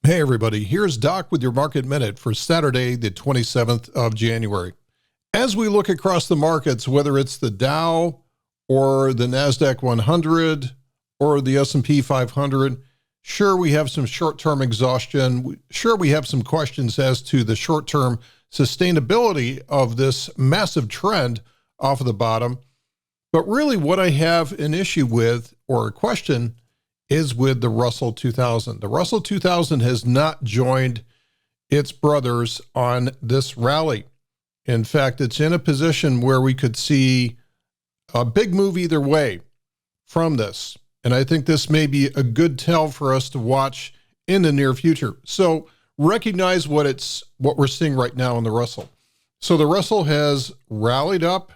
Hey everybody, here's Doc with your Market Minute for Saturday, the 27th of January. As we look across the markets, whether it's the Dow or the NASDAQ 100 or the S&P 500, sure, we have some short-term exhaustion. Sure, we have some questions as to the short-term sustainability of this massive trend off of the bottom. But really what I have an issue with, or a question, is with the Russell 2000. The Russell 2000 has not joined its brothers on this rally. In fact, it's in a position where we could see a big move either way from this. And I think this may be a good tell for us to watch in the near future. So recognize what we're seeing right now in the Russell. So the Russell has rallied up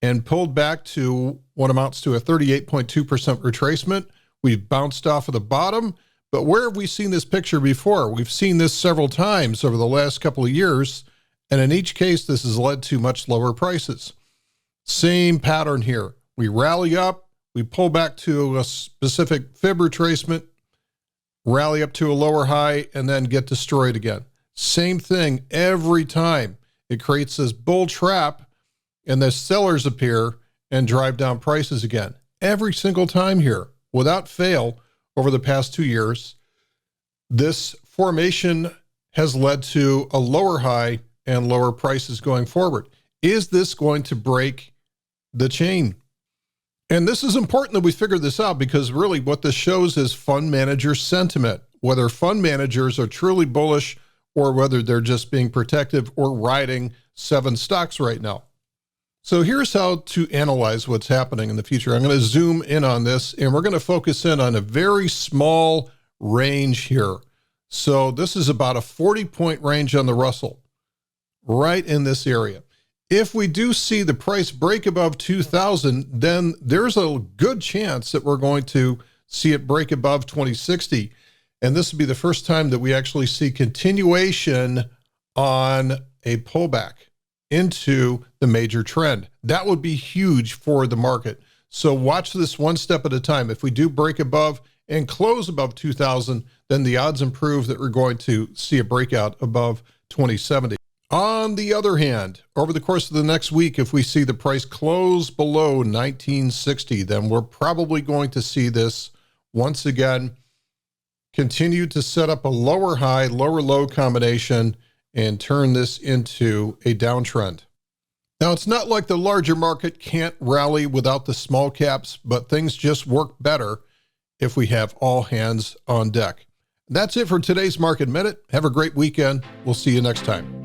and pulled back to what amounts to a 38.2% retracement. We've bounced off of the bottom, but where have we seen this picture before? We've seen this several times over the last couple of years, and in each case, this has led to much lower prices. Same pattern here. We rally up, we pull back to a specific fib retracement, rally up to a lower high, and then get destroyed again. Same thing every time. It creates this bull trap, and the sellers appear and drive down prices again. Every single time here. Without fail, over the past 2 years, this formation has led to a lower high and lower prices going forward. Is this going to break the chain? And this is important that we figure this out, because really what this shows is fund manager sentiment, whether fund managers are truly bullish or whether they're just being protective or riding 7 stocks right now. So here's how to analyze what's happening in the future. I'm going to zoom in on this, and we're going to focus in on a very small range here. So this is about a 40-point range on the Russell, right in this area. If we do see the price break above 2,000, then there's a good chance that we're going to see it break above 2060. And this will be the first time that we actually see continuation on a pullback into the major trend. That would be huge for the market. So watch this one step at a time. If we do break above and close above 2,000, then the odds improve that we're going to see a breakout above 2070. On the other hand, over the course of the next week, if we see the price close below 1960, then we're probably going to see this once again continue to set up a lower high, lower low combination and turn this into a downtrend. Now, it's not like the larger market can't rally without the small caps, but things just work better if we have all hands on deck. That's it for today's Market Minute. Have a great weekend. We'll see you next time.